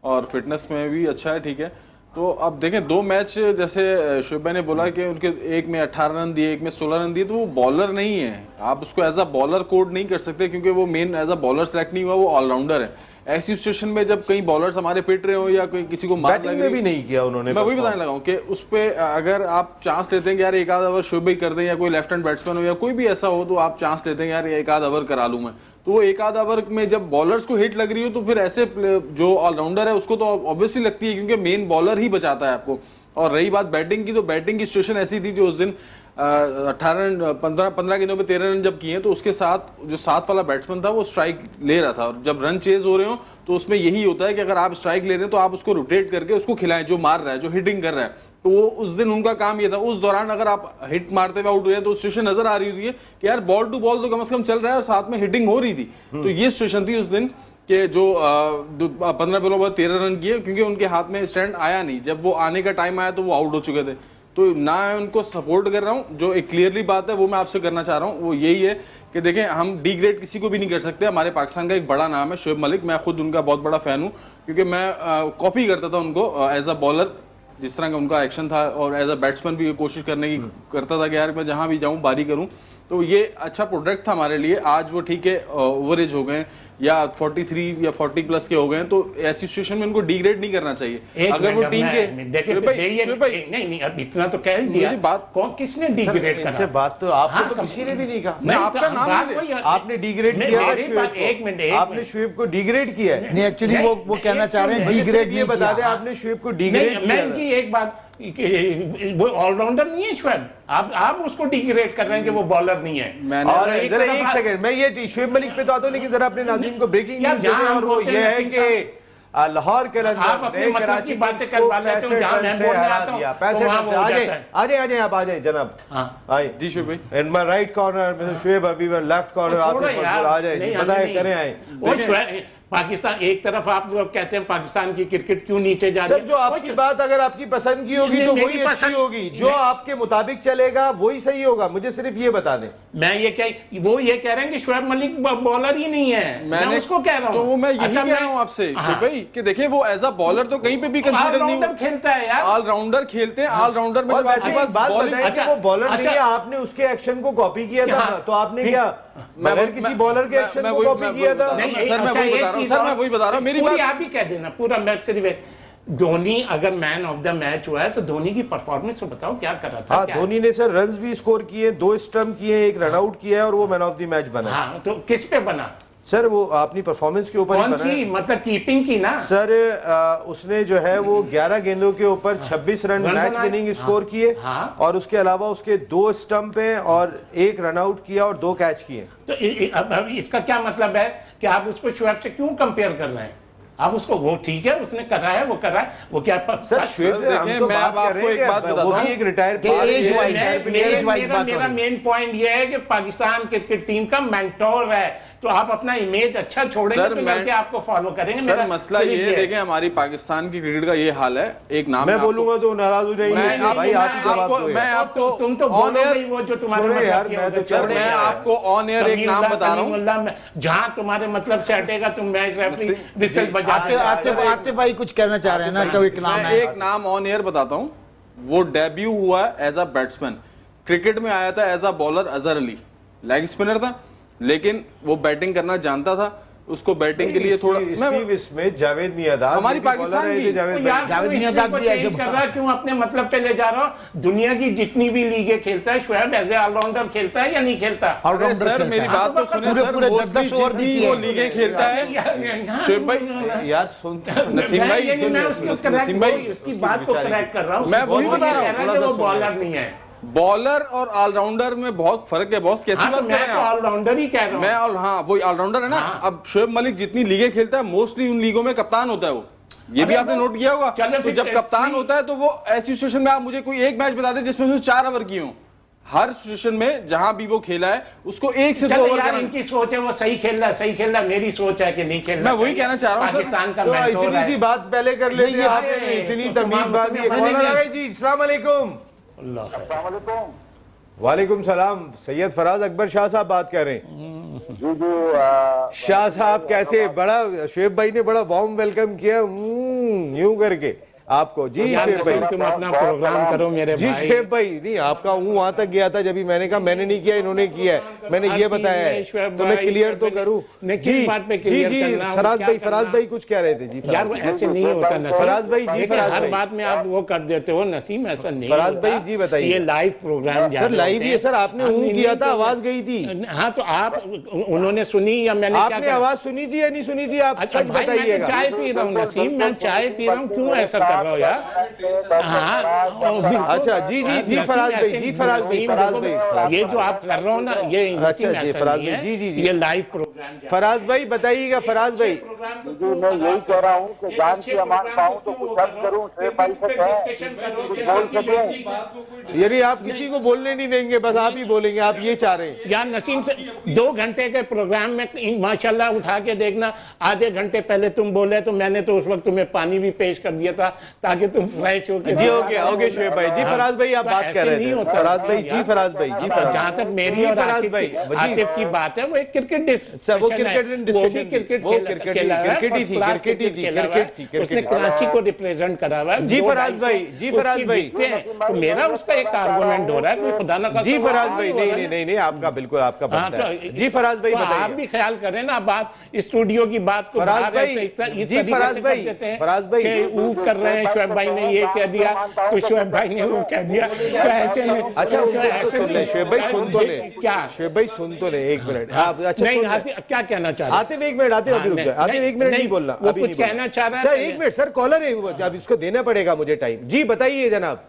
Speaker 6: और फिटनेस में भी अच्छा है, ठीक है। तो अब देखें 2 मैच, जैसे शोएब भाई ने बोला कि उनके एक में 18 रन दिए, एक में 16 रन दिए, तो वो बॉलर नहीं है, आप उसको एज अ बॉलर कोड नहीं कर सकते क्योंकि वो main as a bowler select नहीं हुआ, वो ऑलराउंडर है। ऐसी सिचुएशन में जब कई बॉलर्स हमारे पिट रहे हो या कोई किसी को मार
Speaker 1: बैटिंग में भी नहीं किया उन्होंने।
Speaker 6: मैं वही बताने लगा हूँ कि उस पे अगर आप चांस लेते हैं कि यार एक आध ओवर शोएब भाई कर दें या कोई लेफ्ट हैंड बैट्समैन हो या कोई भी ऐसा हो, तो आप चांस लेते हैं यार एक आध ओवर करा लूँ मैं, तो वो एक आध ओवर में जब बॉलर्स को हिट लग रही हो तो फिर ऐसे जो ऑलराउंडर है उसको तो ऑब्वियसली लगती है क्योंकि मेन बॉलर ही बचाता है आपको। और रही बात बैटिंग की, तो बैटिंग की सिचुएशन ऐसी थी जो उस दिन 15 गेंदों पे 13 रन जब किए तो उसके साथ जो 7 वाला बैट्समैन था वो स्ट्राइक ले रहा था, और जब रन चेज हो रहे हो तो उसमें यही होता है कि अगर आप स्ट्राइक ले रहे हैं तो आप उसको रोटेट करके उसको खिलाएं जो मार रहा है, जो हिटिंग कर रहा है। तो वो उस दिन उनका काम ये था, उस दौरान अगर आप हिट मारते हुए आउट हो जाए तो सिचुएशन नजर आ रही होती है कि यार बॉल टू बॉल तो कम से कम चल रहा है और साथ में हिटिंग हो रही थी। तो ये सिचुएशन थी उस दिन कि जो 15 बॉलों पर 13 रन किए, क्योंकि उनके हाथ में स्टैंड आया नहीं, जब वो आने का टाइम आया तो वो आउट हो चुके थे। तो ना मैं उनको सपोर्ट कर रहा हूँ, जो एक क्लियरली बात है वो मैं आपसे करना चाह रहा हूँ वो यही है कि देखें हम डी ग्रेड किसी को भी नहीं कर सकते। हमारे पाकिस्तान का एक बड़ा नाम है शोएब मलिक, मैं खुद उनका बहुत बड़ा फैन हूँ क्योंकि मैं कॉपी करता था उनको एज अ बॉलर, जिस तरह का उनका एक्शन था, और एज अ बैट्समैन भी कोशिश करने की करता था कि यार मैं जहां भी जाऊं बारी करूं। तो ये अच्छा प्रोडक्ट था हमारे लिए। आज वो ठीक है ओवरेज हो गए या 43 या 40 प्लस के हो गए, तो ऐसी सिचुएशन में उनको डिग्रेड नहीं करना चाहिए। अगर वो टीम के
Speaker 2: नहीं अब इतना तो कह दिया, बात कौन किसने डिग्रेड करा?
Speaker 1: बात तो आपको तो किसी ने भी नहीं कहा।
Speaker 6: मैं आपका नाम
Speaker 1: आपने डिग्रेड किया,
Speaker 2: एक मिनट
Speaker 1: आपने शोएब को डिग्रेड किया है।
Speaker 5: नहीं एक्चुअली वो कहना चाह रहे हैं डिग्रेड
Speaker 1: ये बता दें आपने शोएब को डिग्रेड किया।
Speaker 2: मैं इनकी एक बात, वो ऑलराउंडर नहीं है शोएब, आप उसको डिग्रेड कर रहे हैं कि वो बॉलर नहीं है।
Speaker 1: और एक सेकंड मैं ये शोएब मलिक पे तो आता हूं, लेकिन जरा अपने नाज़रीन को ब्रेकिंग न्यूज़ दें, और वो ये है कि लाहौर के
Speaker 2: आप अपने मतलब की बातें करवा लेते हो, जहां मैं बोलने आता हूं
Speaker 1: 65 रन से आप आ जाए जनाब। आए
Speaker 6: जी शोएब भाई,
Speaker 1: in my right corner mister Shoaib Habib, left corner Atif आ जाए, बताएं करें आए।
Speaker 2: पाकिस्तान एक तरफ आप जो कहते हैं पाकिस्तान की क्रिकेट क्यों नीचे जा रही है,
Speaker 1: सर जो आपकी बात अगर आपकी पसंद की होगी तो वही अच्छी होगी, जो आपके मुताबिक चलेगा वही सही होगा। मुझे सिर्फ ये बता दें,
Speaker 2: मैं ये वो ये कह रहे हैं कि शोएब मलिक बॉलर ही नहीं है, मैं उसको कह रहा हूं।
Speaker 6: तो वो मैं यही कह रहा हूं आपसे शोएब भाई कि देखिए वो एज अ बॉलर तो कहीं पे भी कंसीडर नहीं
Speaker 2: ऑलराउंडर खेलता है यार,
Speaker 6: ऑलराउंडर खेलते हैं, ऑलराउंडर में
Speaker 1: बात बताएं कि वो बॉलर नहीं है, आपने उसके एक्शन को कॉपी किया था, तो आपने क्या बगैर किसी बॉलर के एक्शन को कॉपी किया था?
Speaker 6: सर मैं वही बता रहा हूं, मेरी बात
Speaker 2: आप भी कह देना पूरा मैच सिर्फ धोनी अगर मैन ऑफ द मैच हुआ है तो धोनी की परफॉर्मेंस को बताओ क्या कर रहा था।
Speaker 1: हाँ, धोनी ने सर रन्स भी स्कोर किए, 2 स्टंप किए, 1 रन आउट किया है और वो मैन ऑफ द मैच बना।
Speaker 2: हाँ, तो किस पे बना
Speaker 1: सर? वो अपनी परफॉर्मेंस के ऊपर
Speaker 2: कौन सी मतलब कीपिंग की ना
Speaker 1: सर। उसने जो है वो 11 गेंदों के ऊपर 26 रन मैच विनिंग स्कोर किए, और उसके अलावा उसके 2 स्टंप हैं और 1 रन आउट किया और 2 कैच किए।
Speaker 2: तो अब इसका क्या मतलब है कि आप उसको शोएब से क्यों कंपेयर कर रहे हैं? आप उसको, वो ठीक है उसने करा है, वो करा है, वो क्या
Speaker 1: सर शोएब हम तो बात कर रहे हैं कि
Speaker 6: बात बताता
Speaker 1: वो भी एक रिटायर
Speaker 2: मेरा मेन पॉइंट ये है कि पाकिस्तान क्रिकेट टीम का मेंटोर है, तो आप अपना इमेज अच्छा छोड़ेंगे तो लड़के आपको फॉलो करेंगे।
Speaker 6: सर मसला ये है, देखिए हमारी पाकिस्तान की क्रिकेट का ये हाल है, एक नाम
Speaker 1: मैं बोलूंगा तो नाराज हो जाएंगे भाई, आप जवाब दो।
Speaker 6: मैं आपको
Speaker 2: तुम तो बोलो नहीं, वो जो तुम्हारे
Speaker 1: यार मैं
Speaker 6: आपको ऑन एयर एक नाम बता रहा हूँ,
Speaker 2: जहां तुम्हारे मतलब से हटेगा तुम मैच रेफरी विसल बजाते।
Speaker 5: आतिफ भाई कुछ कहना चाह रहे हैं ना, तो एक नाम है,
Speaker 6: एक नाम ऑन एयर बताता हूँ। वो डेब्यू हुआ एज अ बैट्समैन, क्रिकेट में आया था as a bowler Azhar Ali, leg spinner था, लेकिन वो बैटिंग करना जानता था, उसको बैटिंग के लिए थोड़ा
Speaker 1: इसमें जावेद मियादाद
Speaker 6: हमारी पाकिस्तान की
Speaker 2: जावेद मियादाद भी ऐसे कर रहा है, क्यों अपने मतलब पे ले जा रहा हूं? दुनिया की जितनी भी लीगें खेलता है शोएब एज ए ऑलराउंडर खेलता है या नहीं खेलता?
Speaker 6: सर मेरी बात तो सुनिए,
Speaker 5: पूरे 10 ओवर दी
Speaker 6: वो लीगें खेलता है शोएब भाई।
Speaker 1: यार सुनते
Speaker 6: नसीम भाई,
Speaker 2: नसीम भाई उसकी बात को करेक्ट कर रहा हूं,
Speaker 6: मैं वही बता रहा हूं,
Speaker 2: वो बॉलर नहीं है।
Speaker 6: बॉलर और ऑलराउंडर में बहुत फर्क है बॉस, कैसी बात कर रहे हैं?
Speaker 2: ऑलराउंडर ही कह रहा हूं
Speaker 6: मैं, हाँ वही ऑलराउंडर है ना। अब शोएब मलिक जितनी लीगें खेलता है मोस्टली उन लीगों में कप्तान होता है वो, ये भी आपने नोट किया होगा। तो जब कप्तान होता है तो वो ऐसी सिचुएशन में, आप मुझे कोई एक मैच बता दें जिसमें उसने 4 ओवर किए हों, हर सिचुएशन में जहां भी वो खेला है उसको 1 से 2 ओवर करना।
Speaker 2: इनकी सोच है वो सही खेल रहा है, मेरी सोच है कि नहीं खेल रहा।
Speaker 6: मैं वही कहना चाह रहा हूं,
Speaker 2: पाकिस्तान का
Speaker 1: इतनी सी बात पहले कर लेते, आपने इतनी तमीम बात जी। अस्सलाम वालेकुम। वालेकुम सलाम, सैयद फराज अकबर शाह साहब बात कर रहे हैं। शाह साहब कैसे? बड़ा शोएब भाई ने बड़ा वार्म वेलकम किया। यूं करके आपको। जी
Speaker 2: यार
Speaker 1: शेख भाई,
Speaker 2: नसीम, तुम अपना प्रोग्राम करो मेरे
Speaker 1: जी
Speaker 2: भाई।
Speaker 1: शेख भाई, नहीं आपका हूँ वहां तक गया था जब भी मैंने कहा मैंने नहीं किया इन्होंने किया है, मैंने ये बताया है, तो मैं क्लियर तो करूँ। जी
Speaker 2: बात पे
Speaker 1: जी
Speaker 2: क्लियर
Speaker 1: जी
Speaker 2: करना,
Speaker 1: फराज
Speaker 2: क्या
Speaker 1: भाई,
Speaker 2: करना?
Speaker 1: फराज भाई कुछ कह रहे थे। जी
Speaker 2: यार वो ऐसे नहीं होता नसीम।
Speaker 1: फराज भाई, जी
Speaker 2: देखिए,
Speaker 1: फराज
Speaker 2: हर
Speaker 1: भाई।
Speaker 2: बात में आप वो कर देते हो नसीम, ऐसा नहीं
Speaker 1: फराज
Speaker 2: होता।
Speaker 1: भाई, जी बताइए।
Speaker 2: ये लाइव प्रोग्राम
Speaker 1: सर लाइव ही है सर, आपने
Speaker 2: हाँ,
Speaker 1: हूँ
Speaker 2: नहीं,
Speaker 1: किया
Speaker 2: नहीं,
Speaker 1: था,
Speaker 2: तो-
Speaker 1: आवाज गई थी।
Speaker 2: हाँ तो आप उन्होंने सुनी या मैंने क्या
Speaker 1: आपने
Speaker 2: करा?
Speaker 1: आवाज सुनी थी या नहीं सुनी थी, आप
Speaker 2: अच्छा
Speaker 1: सच
Speaker 2: भाई, मैं तो
Speaker 1: बताइएगा।
Speaker 2: चाय पी रहा हूँ नसीम, मैं चाय पी रहा हूँ, क्यों ऐसा कर रहे हो यार? हाँ बिल्कुल।
Speaker 1: अच्छा जी जी जी
Speaker 2: नसीम,
Speaker 1: फराज भाई,
Speaker 2: ऐसे
Speaker 1: जी फराज भाई,
Speaker 2: नसीम,
Speaker 1: फराज
Speaker 2: देखो,
Speaker 1: भाई,
Speaker 2: ये जो आप कर रहे हो ना, ये
Speaker 1: अच्छा
Speaker 2: नसीम
Speaker 1: जी,
Speaker 2: ऐसा
Speaker 1: फराज
Speaker 2: नहीं
Speaker 1: भाई,
Speaker 2: है,
Speaker 1: जी, जी, जी।
Speaker 2: ये लाइव प्रोग्राम
Speaker 1: फराज भाई बताइएगा। फराज भाई,
Speaker 7: जी मैं यही कह रहा हूँ कि जान की अमान पाऊँ तो कुछ अर्ज करूँ, शेख भाई से कुछ बोल सकूँ।
Speaker 1: यानी आप किसी को बोलने नहीं देंगे, बस आप ही बोलेंगे, आप ये चाह रहे हैं।
Speaker 2: यार नसीम से 2 घंटे के प्रोग्राम में माशाल्लाह उठा के देखना, आधे घंटे पहले तुम बोले तो मैंने तो उस वक्त तुम्हें पानी भी पेश कर दिया था ताकि तुम फ्रेश हो के
Speaker 1: जी ओके शुएब भाई। जी फराज भाई आप
Speaker 2: तो
Speaker 1: बात
Speaker 2: ऐसे
Speaker 1: कर रहे
Speaker 2: नहीं
Speaker 1: थे।
Speaker 2: होता
Speaker 1: फराज भाई,
Speaker 2: यार।
Speaker 1: जी फराज भाई, जी फराज।
Speaker 2: जहाँ तक मेरी
Speaker 1: जी
Speaker 2: और
Speaker 1: फराज भाई,
Speaker 2: आतिफ की बात है, वो एक क्रिकेट
Speaker 1: वो क्रिकेट डिस्कशन,
Speaker 2: क्रिकेट
Speaker 1: वो क्रिकेट
Speaker 2: खेला हुआ है,
Speaker 1: क्रिकेट ही
Speaker 2: first
Speaker 1: थी,
Speaker 2: class
Speaker 1: क्रिकेट ही थी,
Speaker 2: खेला हुआ है।
Speaker 1: क्रिकेट थी, क्रिकेट
Speaker 2: उसने
Speaker 1: थी।
Speaker 2: कराची को रिप्रेजेंट करा हुआ है।
Speaker 1: जी
Speaker 2: 2
Speaker 1: फराज भाई, जी फराज
Speaker 2: उसकी
Speaker 1: भाई।
Speaker 2: विकेटें हैं। तो मेरा उसका एक आर्गुमेंट हो रहा है, कोई खुदा ना खास्ता
Speaker 1: जी
Speaker 2: वो
Speaker 1: फराज
Speaker 2: आगे
Speaker 1: भाई,
Speaker 2: हो
Speaker 1: नहीं
Speaker 2: रहा है
Speaker 1: नहीं
Speaker 2: ना।
Speaker 1: नहीं नहीं, आपका बिल्कुल आपका
Speaker 2: हाँ,
Speaker 1: बनता
Speaker 2: तो
Speaker 1: है। जी फराज भाई
Speaker 2: तो आप
Speaker 1: बताइए।
Speaker 2: भी ख्याल करें ना, बात स्टूडियो की बात को
Speaker 1: फराज
Speaker 2: बाहर
Speaker 1: भाई,
Speaker 2: ऐसे इस
Speaker 1: जी
Speaker 2: तरीके
Speaker 1: फराज
Speaker 2: से
Speaker 1: भाई,
Speaker 2: कर देते हैं
Speaker 1: फराज भाई।
Speaker 2: कि ऊफ कर रहे हैं, शुएब भाई ने ये कह दिया तो शुएब भाई ने वो कह दिया, तो ऐसे नहीं।
Speaker 1: अच्छा
Speaker 2: तो
Speaker 1: उनको तो
Speaker 2: ऐसे
Speaker 1: सुन ले,
Speaker 2: नहीं।
Speaker 1: शुएब भाई सुन तो ले,
Speaker 2: क्या
Speaker 1: शुएब भाई सुन तो ले, एक मिनट। आप अच्छा
Speaker 2: नहीं
Speaker 1: सुन ले।
Speaker 2: आते, क्या कहना चाह रहे हैं?
Speaker 1: आते हुए एक मिनट, आते हुए
Speaker 2: हाँ,
Speaker 1: रुक
Speaker 2: नहीं,
Speaker 1: जाए, आते हुए एक मिनट
Speaker 2: नहीं,
Speaker 1: नहीं बोलना,
Speaker 2: वो
Speaker 1: अभी
Speaker 2: कुछ
Speaker 1: नहीं बोलना।
Speaker 2: कहना चाह रहा है
Speaker 1: सर
Speaker 2: तो
Speaker 1: एक मिनट, सर कॉलर है वो, अब इसको देना पड़ेगा मुझे टाइम। जी बताइए जनाब।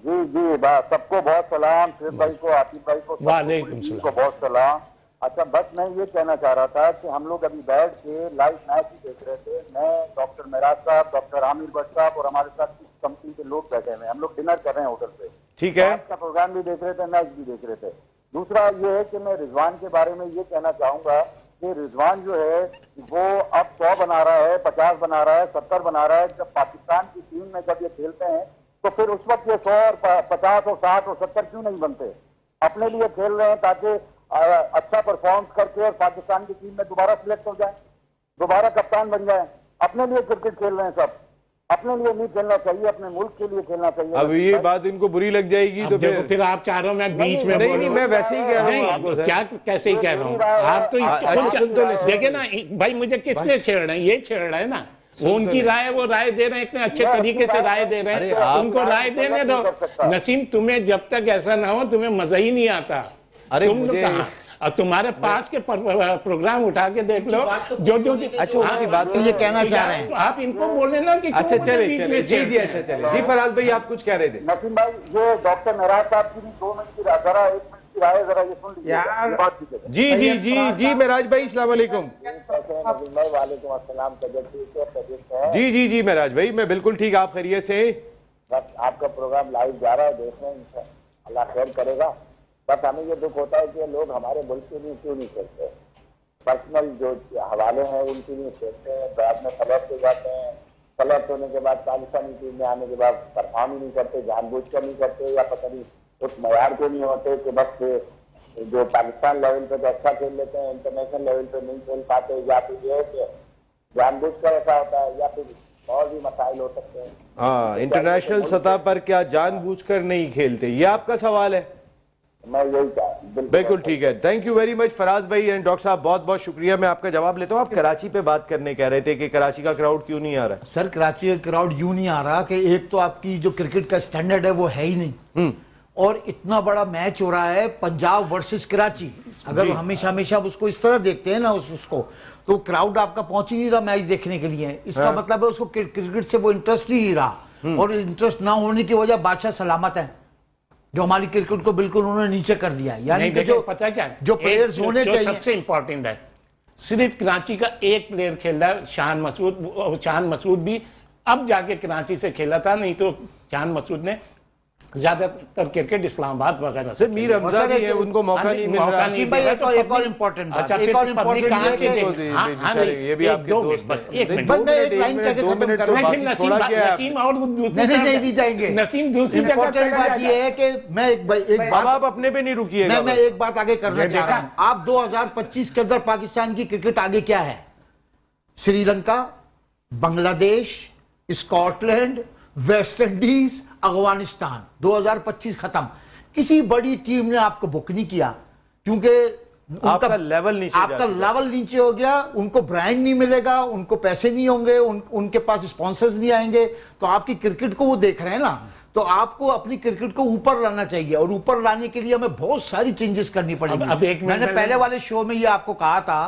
Speaker 7: जी जी सबको बहुत सलाम, शेख भाई को, आतिफ भाई को, सबको,
Speaker 2: वालेकुम
Speaker 7: पूरी टीम
Speaker 2: सलाम।
Speaker 7: को बहुत सलाम। अच्छा बस मैं ये कहना चाह रहा था कि हम लोग अभी बैठ के लाइव मैच ही देख रहे थे। मैं, डॉक्टर मेराज साहब, डॉक्टर आमिर भट्ट साहब और हमारे साथ कुछ कंपनी के लोग बैठे हुए हैं। हम लोग डिनर कर रहे हैं होटल पे।
Speaker 1: ठीक है।
Speaker 7: आज का प्रोग्राम भी देख रहे थे, मैच भी देख रहे थे। दूसरा ये है कि मैं रिजवान के बारे में ये कहना चाहूंगा कि रिजवान जो है वो अब 100 बना रहा है, 50 बना रहा है, 70 बना रहा है। जब पाकिस्तान की टीम में जब ये खेलते हैं तो फिर उस वक्त ये 100 और 50 और 60 और 70 क्यों नहीं बनते? अपने लिए खेल रहे हैं ताकि अच्छा परफॉर्म करके और पाकिस्तान की टीम में दोबारा सिलेक्ट हो जाए, दोबारा कप्तान बन जाए। अपने लिए क्रिकेट खेल रहे हैं सब, अपने लिए नहीं खेलना चाहिए, अपने मुल्क के लिए खेलना चाहिए।
Speaker 1: अब ये बात इनको बुरी लग जाएगी तो
Speaker 2: अब देखो फिर आप चारों में बीच में
Speaker 1: नहीं
Speaker 2: बोलो।
Speaker 1: नहीं, मैं वैसे ही कह रहा हूँ
Speaker 2: नहीं,
Speaker 1: आपको सर।
Speaker 2: क्या कैसे ही कह रहा हूँ, आप तो
Speaker 1: अच्छा, सुन तो ले, सुन
Speaker 2: देखिए ना भाई, मुझे किसने छेड़ रहे हैं? ये छेड़ रहे हैं ना, वो उनकी राय, वो राय दे रहे हैं, इतने अच्छे तरीके से राय दे रहे हैं, उनको राय देने दो। नसीम, तुम्हें जब तक ऐसा ना हो तुम्हें मजा ही नहीं आता।
Speaker 1: अरे
Speaker 2: तुम लोग
Speaker 1: मुझे-
Speaker 2: कहाँ, और तुम्हारे पास के प्रोग्राम उठा के देख लो, जो जो
Speaker 1: अच्छा उनकी बात
Speaker 5: तो ये कहना चाह रहे हैं।
Speaker 2: तो आप इनको बोले ना कि
Speaker 1: अच्छा
Speaker 2: क्यों
Speaker 1: चले
Speaker 2: बीच
Speaker 1: चले,
Speaker 2: में
Speaker 1: जी
Speaker 2: छेड़
Speaker 1: जी, अच्छा चले। जी फराज भाई आप कुछ कह रहे थे।
Speaker 7: नसीम भाई, ये डॉक्टर मेराज साहब की भी 2 मिनट की जरा 1 मिनट की राय जरा ये सुन लीजिए,
Speaker 4: यार।
Speaker 7: बात कीजिएगा।
Speaker 1: जी जी जी जी मेराज भाई, अस्सलाम वालेकुम।
Speaker 7: नसीम भाई वालेकुम अस्सलाम, तबियत ठीक है? तबियत है?
Speaker 1: जी जी जी मेराज भाई, मैं बिल्कुल ठीक, आप खैरियत से?
Speaker 7: बस आपका प्रोग्राम लाइव जा रहा है, देख रहे हैं, इंशाअल्लाह अल्लाह खैर करेगा। बस हमें ये दुख होता है कि लोग हमारे मुल्क के लिए क्यों नहीं खेलते। पर्सनल जो हवाले हैं उनके लिए खेलते हैं, बाद में सेलेक्ट हो जाते हैं, सेलेक्ट होने के बाद पाकिस्तानी टीम में आने के बाद परफॉर्म ही नहीं करते, जानबूझकर नहीं करते, या पता नहीं उस मयार को नहीं होते कि बस जो पाकिस्तान लेवल पे तो अच्छा खेल लेते हैं, इंटरनेशनल लेवल पे नहीं खेल पाते, या फिर ये है कि जानबूझकर ऐसा होता है, या फिर और भी मसाइल हो सकते हैं।
Speaker 1: हाँ, इंटरनेशनल सतह पर क्या जानबूझकर नहीं खेलते, ये आपका सवाल है?
Speaker 7: मैं यही चाह
Speaker 1: बिल्कुल ठीक है। Thank you very much Faraz भाई एंड डॉक्टर साहब, बहुत बहुत शुक्रिया। मैं आपका जवाब लेता हूँ। आप कराची पे बात करने कह रहे थे कि कराची का क्राउड क्यों नहीं आ रहा?
Speaker 5: सर कराची का क्राउड यूं नहीं आ रहा कि एक तो आपकी जो क्रिकेट का स्टैंडर्ड है वो है ही नहीं, और इतना बड़ा मैच हो रहा है पंजाब वर्सेस कराची। अगर हमेशा हमेशा उसको इस तरह देखते हैं ना उसको, तो क्राउड आपका पहुंच ही नहीं रहा मैच देखने के लिए। इसका मतलब है उसको क्रिकेट से वो इंटरेस्ट ही नहीं रहा, और इंटरेस्ट ना होने की वजह बादशाह सलामत है, जो हमारी क्रिकेट को बिल्कुल उन्होंने नीचे कर दिया है। यानी कि जो
Speaker 2: पता क्या
Speaker 5: जो प्लेयर्स होने चाहिए,
Speaker 2: सबसे इंपॉर्टेंट है, सिर्फ कराची का एक प्लेयर खेल रहा है, शान मसूद। शान मसूद भी अब जाके कराची से खेला था, नहीं तो शान मसूद ने ज्यादातर क्रिकेट इस्लामाबाद वगैरह से
Speaker 1: मीर हमजा भी है, उनको मौका नहीं मिल रहा।
Speaker 2: नहीं
Speaker 5: भाई,
Speaker 2: दे रहा,
Speaker 5: तो एक और इम्पोर्टेंट बात,
Speaker 2: अच्छा,
Speaker 5: एक
Speaker 2: फिर
Speaker 5: और
Speaker 2: पब्लिक
Speaker 5: इम्पोर्टेंट
Speaker 2: कहाँ
Speaker 5: ये
Speaker 2: से
Speaker 5: है कि-
Speaker 2: देखेगी? हाँ, हाँ,
Speaker 1: बेचारे,
Speaker 2: नहीं,
Speaker 1: ये भी
Speaker 2: एक,
Speaker 1: आपके
Speaker 2: 2
Speaker 1: दोस्त
Speaker 2: मिनट, बस
Speaker 1: हैं।
Speaker 2: एक मिनट।
Speaker 5: बस मैं एक लाइन कह के
Speaker 1: दो
Speaker 5: खत्म
Speaker 1: मिनट
Speaker 5: कर
Speaker 1: तो
Speaker 5: रहा हूं।
Speaker 2: लेकिन
Speaker 1: बाकी थोड़ा क्या है?
Speaker 2: नसीम और दूसरी
Speaker 5: नहीं
Speaker 2: जगह-
Speaker 5: नहीं जाएंगे।
Speaker 2: नसीम दूसरी जगह
Speaker 5: इम्पोर्टेंट
Speaker 2: चला
Speaker 5: बात
Speaker 2: जाएगा।
Speaker 5: ये है कि मैं एक
Speaker 1: अब
Speaker 5: बात,
Speaker 1: आप अपने पे नहीं रुकिएगा।
Speaker 5: मैं एक बात आगे करना
Speaker 2: ये
Speaker 5: चाह रहा
Speaker 2: देखा?
Speaker 5: हूं। आप 2025 के अंदर पाकिस्तान की क्रिकेट आगे क्या है? Sri Lanka, Bangladesh, Scotland, West Indies, Afghanistan, 2025 खत्म। किसी बड़ी टीम ने आपको बुक नहीं किया क्योंकि
Speaker 1: आपका लेवल नीचे
Speaker 5: आपका लेवल नीचे हो गया, उनको ब्रांड नहीं मिलेगा, उनको पैसे नहीं होंगे, उनके पास स्पॉन्सर्स नहीं आएंगे, तो आपकी क्रिकेट को वो देख रहे हैं ना। तो आपको अपनी क्रिकेट को ऊपर लाना चाहिए और ऊपर लाने के लिए हमें बहुत सारी चेंजेस करनी पड़ेगी।
Speaker 2: अब एक
Speaker 5: मैंने पहले वाले शो में ये आपको कहा था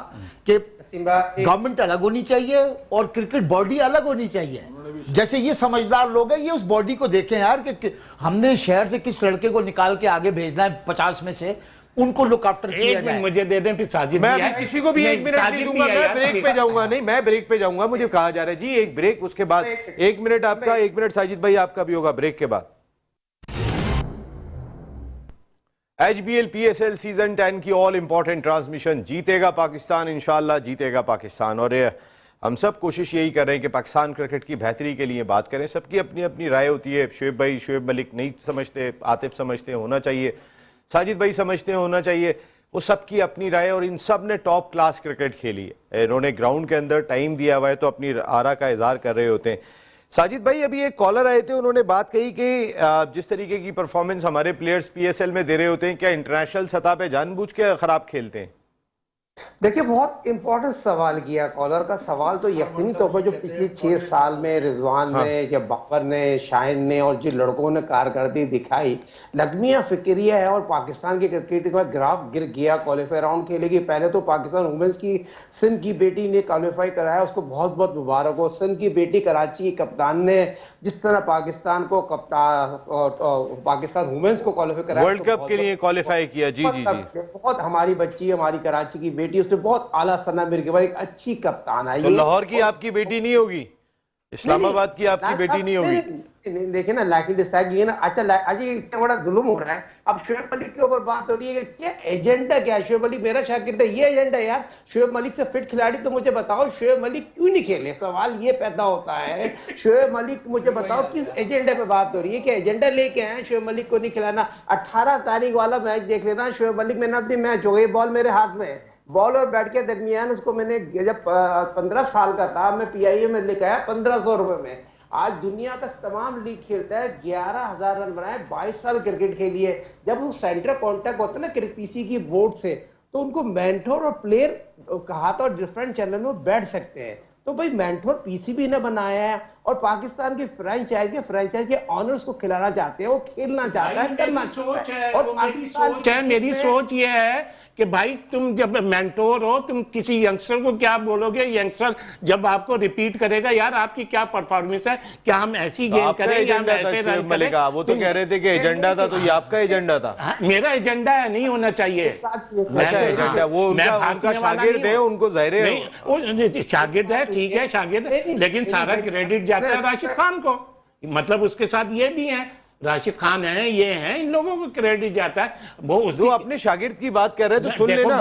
Speaker 5: कि गवर्नमेंट अलग होनी चाहिए और क्रिकेट बॉडी अलग होनी चाहिए। जैसे ये समझदार लोग हैं, ये उस बॉडी को देखें यार कि हमने शहर से किस लड़के को निकाल के आगे भेजना है 50 में से, उनको लुक आफ्टर किया
Speaker 2: एक मिनट मुझे दे दें, फिर साजिद
Speaker 1: मैं
Speaker 2: भी है।
Speaker 1: अभी किसी को भी एक मिनट नहीं दूंगा, मैं ब्रेक पे जाऊंगा। नहीं, मैं ब्रेक पे जाऊंगा, मुझे कहा जा रहा है जी एक ब्रेक, उसके बाद 1 मिनट आपका, 1 मिनट साजिद भाई आपका भी होगा ब्रेक के बाद। HBL PSL सीजन 10 की ऑल इंपॉर्टेंट ट्रांसमिशन, जीतेगा पाकिस्तान, इंशाल्लाह जीतेगा पाकिस्तान। और हम सब कोशिश यही कर रहे हैं कि पाकिस्तान क्रिकेट की बेहतरी के लिए बात करें। सबकी अपनी अपनी राय होती है। शुएब भाई, शुएब मलिक नहीं समझते, आतिफ समझते होना चाहिए, साजिद भाई समझते होना चाहिए, वो सबकी अपनी राय। और इन सब ने टॉप क्लास क्रिकेट खेली है, इन्होंने ग्राउंड के अंदर टाइम दिया हुआ है, तो अपनी आरा का इजहार कर रहे होते हैं। साजिद भाई, अभी एक कॉलर आए थे, उन्होंने बात कही कि जिस तरीके की परफॉर्मेंस हमारे प्लेयर्स PSL में दे रहे होते हैं, क्या इंटरनेशनल सतह पे जानबूझ के खराब खेलते हैं?
Speaker 4: देखिए, बहुत इंपॉर्टेंट सवाल किया कॉलर का। सवाल तो यकीनी तौर पर जो पिछले 6 साल में रिजवान ने या बाबर ने, शाहिन ने और जिन लड़कों ने कारकर्दगी दिखाई, लगमिया फिक्रिया है। और पाकिस्तान की क्रिकेट का ग्राफ गिर गया। क्वालिफाई राउंड खेलेगी। पहले तो पाकिस्तान वुमेन्स की सिंध की बेटी ने क्वालिफाई कराया, उसको बहुत बहुत मुबारक हो। सिंध की बेटी कराची की कप्तान ने जिस तरह पाकिस्तान को पाकिस्तान वुमेन्स को क्वालिफाई कराया,
Speaker 1: वर्ल्ड कप के लिए क्वालिफाई किया। जी जी जी,
Speaker 4: बहुत हमारी बच्ची, हमारी कराची की बेटी, उसने बहुत आला सना मेरे के बाद एक अच्छी कप्तान आई।
Speaker 1: तो लाहौर की आपकी बेटी नहीं होगी, इस्लामाबाद की आपकी बेटी नहीं होगी?
Speaker 4: देखिए ना, लाइकिंग डिसाइड ये ना। अच्छा, आज ये इतना बड़ा जुल्म हो रहा है। अब शुएब मलिक के ऊपर बात हो रही है कि क्या एजेंडा क्या है। शुएब मलिक मेरा शागिर्द है, ये एजेंडा यार। शुएब मलिक से फिट खिलाड़ी तो मुझे बताओ, शुएब मलिक क्यों नहीं खेले? सवाल ये पैदा होता है। शुएब मलिक मुझे बताओ किस एजेंडे पे बात हो रही है, कि एजेंडा लेके आए शुएब मलिक को नहीं खिलाना। 18 तारीख वाला मैच देख लेना, Shoaib Malik man of the match हो गई। बॉल मेरे हाथ में, बॉल और बैट के दरमियान उसको मैंने जब 15 साल का था, मैं PIA में लेकर आया 1500 रुपए में। आज दुनिया तक तमाम लीग खेलता है, 11,000 रन बनाए, 22 साल क्रिकेट खेली है। जब वो सेंटर कांटेक्ट होता है ना PC की बोर्ड से, तो उनको मेंटोर और प्लेयर कहा था, और डिफरेंट चैनल में बैठ सकते हैं। तो भाई मेंटोर PCB ने बनाया है, और पाकिस्तान की फ्रेंचाइज के ऑनर्स को खिलाना चाहते हैं, वो खेलना चाहता है, करना चाहता है। और
Speaker 2: मेरी सोच ये है कि भाई तुम जब मेंटोर हो, तुम किसी यंगस्टर को क्या बोलोगे? यंगस्टर जब आपको रिपीट करेगा, यार आपकी क्या परफॉर्मेंस है, क्या हम ऐसी गेम करें या हम ऐसे रन करें?
Speaker 1: वो तो कह रहे थे कि एजेंडा था, तो ये आपका एजेंडा था।
Speaker 2: मेरा एजेंडा है, नहीं होना चाहिए।
Speaker 1: अच्छा, एजेंडा वो उनका शागिर्द है, उनको ज़ाहिर है
Speaker 2: शागिर्द है, ठीक है शागिर्द, लेकिन सारा क्रेडिट जाता है राशिद खान को। मतलब उसके साथ ये भी है, राशिद खान है, ये है, इन लोगों को क्रेडिट जाता है। वो उसको
Speaker 1: अपने शागिर्द की बात कर रहे हैं तो सुन लेना।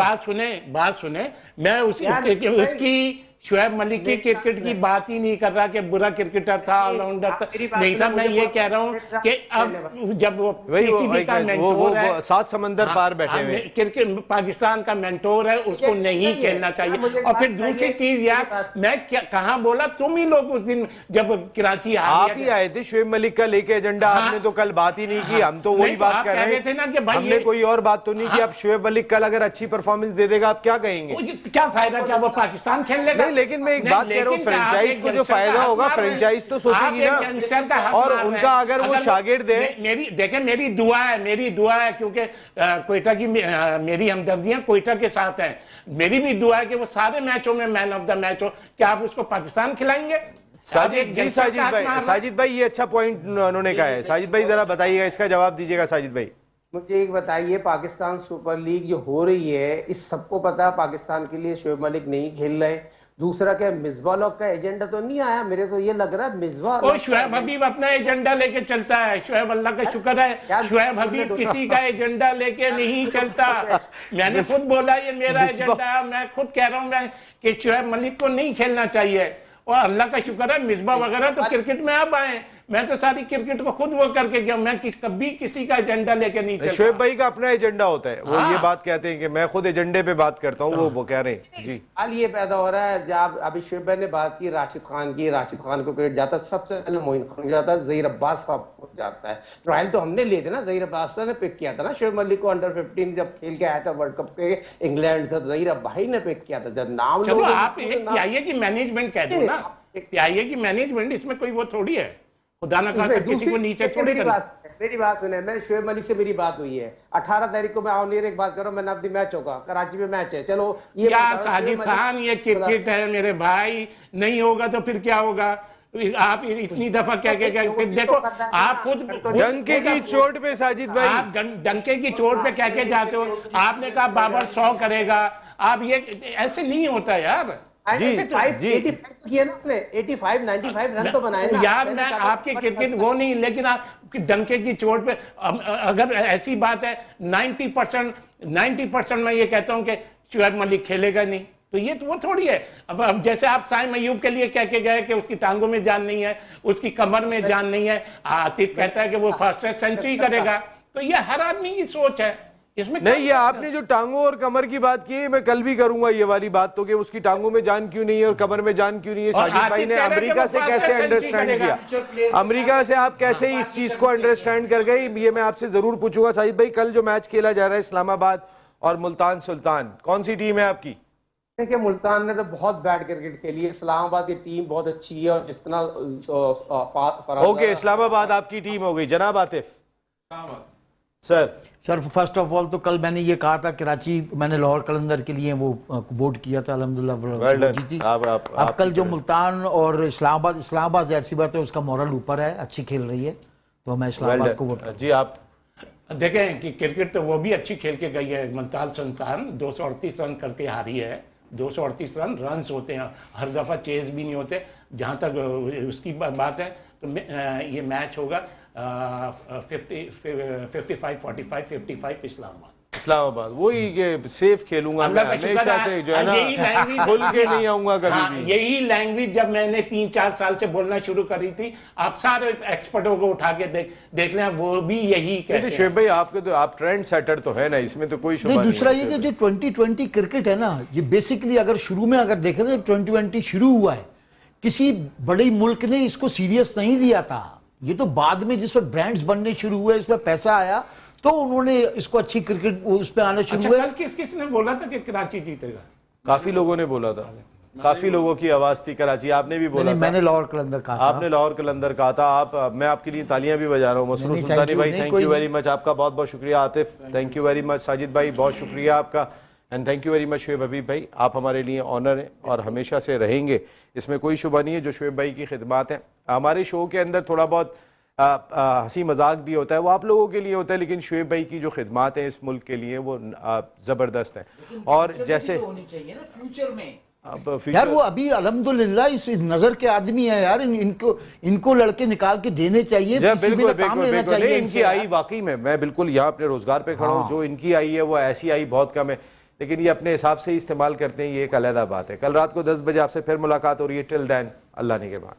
Speaker 2: बात सुने। मैं उसकी शुएब मलिक की क्रिकेट की बात ही नहीं कर रहा कि बुरा क्रिकेटर था, ऑलराउंडर था, नहीं था। मैं ये कह रहा हूँ कि अब जब वो PCB का मेंटोर है,
Speaker 1: 7 समंदर पार बैठे हुए
Speaker 2: क्रिकेट पाकिस्तान का मेंटोर है, उसको नहीं खेलना चाहिए। और फिर दूसरी चीज यार, मैं कहाँ बोला, तुम ही लोग उस दिन जब कराची
Speaker 1: आप ही आए थे शुएब मलिक का लेके एजेंडा, आपने तो कल बात ही नहीं की। हम तो वही बात कर रहे थे ना कि भाई हमने कोई और बात तो नहीं की। अब शुएब मलिक कल अगर अच्छी परफॉर्मेंस दे देगा, आप क्या कहेंगे?
Speaker 2: क्या फायदा, क्या वो पाकिस्तान खेल लेगा?
Speaker 1: लेकिन मैं एक बात कह रहा हूँ, फ्रेंचाइज को जो फायदा होगा, फ्रेंचाइज तो सोचेगी ना। और उनका अगर वो शागिर्द है,
Speaker 2: मेरी दुआ है, क्योंकि कोयटा की मेरी हमदर्दियां कोयटा के साथ हैं। मेरी भी दुआ है कि वो सारे मैचों में मैन ऑफ द मैच हो। क्या आप उसको पाकिस्तान खिलाएंगे?
Speaker 1: साजिद भाई, ये अच्छा पॉइंट उन्होंने कहा है। साजिद भाई जरा बताइएगा, इसका जवाब दीजिएगा साजिद भाई।
Speaker 4: मुझे एक बताइए, पाकिस्तान सुपर लीग जो हो रही है, इस सबको पता है पाकिस्तान के लिए शुएब मलिक नहीं खेल रहे। दूसरा क्या, मिसबा लोग का एजेंडा तो नहीं आया? मेरे तो ये लग रहा है मिसबा
Speaker 2: शुएब हबीब अपना एजेंडा लेके चलता है। शुएब, अल्लाह का शुक्र है, शुएब हबीब किसी का एजेंडा लेके नहीं चलता। मैंने खुद बोला ये मेरा एजेंडा है, मैं खुद कह रहा हूँ कि शुएब मलिक को नहीं खेलना चाहिए। और अल्लाह का शुक्र है, मिसबा वगैरह तो क्रिकेट में अब आए। मैं तो सारी क्रिकेट को खुद वो करके गया, मैं कभी किसी का एजेंडा लेके नहीं चलता।
Speaker 1: शोएब भाई का अपना एजेंडा होता है, वो
Speaker 2: हाँ।
Speaker 1: ये बात कहते हैं कि मैं खुद एजेंडे पे बात करता हूँ, वो कह रहे हैं जी।
Speaker 4: हाल ये पैदा हो रहा है, जब अभी शोएब भाई ने बात की राशिद खान की, राशिद खान को क्रेडिट जाता है, सबसे पहले मोइन खान को जाता है, जहीर अब्बास साहब को जाता है। ट्रायल तो हमने लिए थे ना, जहीर अब्बास ने पिक किया था ना शोएब मलिक को अंडर 15 जब खेल के आया था वर्ल्ड कप के इंग्लैंड से, जहीर भाई ने पिक किया था। जब नाम
Speaker 2: चलो
Speaker 4: लोगों ने-
Speaker 2: आप एक पीआईए की मैनेजमेंट कह दो ना, पीआईए की मैनेजमेंट, इसमें कोई वो थोड़ी है, खुदा ना खास्ता किसी को नीचे थोड़ी
Speaker 4: मेरी बात सुने, मैं शोएब मलिक से मेरी बात हुई है 18 तारीख को, मैं ऑनलाइन एक बात कर रहा हूँ, मैं नब्बी मैच होगा, कराची में मैच है, चलो ये
Speaker 2: यार साजिद खान, ये क्रिकेट है मेरे भाई, नहीं होगा तो फिर क्या होगा? आप इतनी दफा क्या देखो, आप खुद
Speaker 1: डंके की चोट पे साजिद भाई,
Speaker 2: आप डंके की चोट पे क्या जाते हो? आपने कहा बाबर 100 करेगा, आप ये ऐसे नहीं होता यार।
Speaker 1: जी,
Speaker 4: 85 किया ना उसने, 85 95 रन तो बनाए ना
Speaker 2: यार मैं आपकी क्रिकेट वो नहीं, लेकिन आप डंके की चोट पे अगर ऐसी बात है 90% मैं ये कहता हूं कि शोएब मलिक खेलेगा नहीं, तो ये तो वो थोड़ी है। अब जैसे आप साइम अयूब के लिए कह के गए कि उसकी टांगों में जान नहीं है, उसकी कमर में जान नहीं है, आतिफ कहता है कि वो फर्स्ट सेंचुरी करेगा, तो ये हर आदमी की सोच है, इसमें
Speaker 1: नहीं, ये आपने जो टांगों और कमर की बात की है, मैं कल भी करूंगा ये वाली बात, तो कि उसकी टांगों में जान क्यों नहीं है और कमर में जान क्यों नहीं है। साजिद भाई ने अमेरिका से कैसे अंडरस्टैंड किया, अमेरिका से आप कैसे इस चीज को अंडरस्टैंड कर गए, ये मैं आपसे जरूर पूछूंगा। साजिद भाई, कल जो मैच खेला जा रहा है इस्लामाबाद और मुल्तान सुल्तान, कौन सी टीम है आपकी?
Speaker 4: देखिए, मुल्तान ने तो बहुत बैड क्रिकेट खेली है, इस्लामाबाद की टीम बहुत अच्छी है, और जितना
Speaker 1: ओके, इस्लामाबाद आपकी टीम हो गई। जनाब Atif
Speaker 5: sir first of all तो कल मैंने ये कहा था, कराची मैंने लाहौर कलंदर के लिए वो वोट किया था, अल्हम्दुलिल्लाह जीती। अब कल जो मुल्तान और इस्लामाबाद जाहिर सी बात है उसका मॉरल ऊपर है, अच्छी खेल रही है, तो मैं इस्लामाबाद को वोट
Speaker 1: जी। आप
Speaker 2: देखें कि क्रिकेट तो वो भी अच्छी खेल के गई है, मुल्तान सुल्तान 238 रन करके हारी है। 238 रन होते हैं, हर दफा चेज भी नहीं होते। जहां तक उसकी बात है तो ये मैच होगा 55-45 55
Speaker 1: इस्लामाबाद, वही कि सेफ खेलूंगा मैं हमेशा से, जो है ना, खुल के नहीं आऊंगा कभी भी।
Speaker 2: यही लैंग्वेज जब मैंने 3-4 साल से बोलना शुरू करी थी, आप सारे एक्सपर्टों को उठा के देख लें, वो भी यही कहते हैं।
Speaker 1: शोएब भाई, आपके तो आप ट्रेंड सेटर तो है ना, इसमें तो कोई शुबा
Speaker 5: नहीं।
Speaker 1: नहीं।
Speaker 5: दूसरा ये कि जो 2020 क्रिकेट है ना, ये बेसिकली अगर शुरू में अगर देखें तो 2020 शुरू हुआ है, किसी बड़े मुल्क ने इसको सीरियस नहीं लिया था, ये तो बाद में जिस वक्त ब्रांड्स बनने शुरू हुए, इसमें पैसा आया तो उन्होंने इसको अच्छी क्रिकेट उस पे आना शुरू हुआ।
Speaker 2: कल किसने बोला था कि कराची जीतेगा?
Speaker 1: काफी लोगों ने बोला था, काफी लोगों की आवाज थी कराची, आपने भी बोला था।
Speaker 5: मैंने लाहौर कलंदर कहा था।
Speaker 1: आपने लाहौर कलंदर कहा था। आप, मैं आपके लिए तालियां भी बजा रहा हूँ। मसरूर सुल्तानी भाई, थैंक यू वेरी मच, आपका बहुत बहुत शुक्रिया। Atif, thank you very much. Sajid भाई, बहुत शुक्रिया आपका, and thank you very much. Shoaib Habib भाई, आप हमारे लिए ऑनर हैं और हमेशा से रहेंगे, इसमें कोई शुबा नहीं है। जो शोएब भाई की खिदमत है, हमारे शो के अंदर थोड़ा बहुत हंसी मजाक भी होता है, वो आप लोगों के लिए होता है, लेकिन शोएब भाई की जो खिदमत है इस मुल्क के लिए वो ज़बरदस्त है। और जैसे
Speaker 5: होनी चाहिए ना फ्यूचर में,
Speaker 1: अब
Speaker 5: यार वो अभी अल्हम्दुलिल्लाह इस नजर के आदमी है यार, इनको लड़के निकाल के देने चाहिए,
Speaker 1: बिल्कुल
Speaker 5: काम लेना चाहिए
Speaker 1: इनकी आई वाकई में, मैं बिल्कुल यहाँ अपने रोजगार पे खड़ा हूँ। जो इनकी आई है वो ऐसी आई बहुत कम है, लेकिन ये अपने हिसाब से ही इस्तेमाल करते हैं, ये एक अलग बात है। कल रात को 10 बजे आपसे फिर मुलाकात हो रही है। टिल देन, अल्लाह ने के बाद।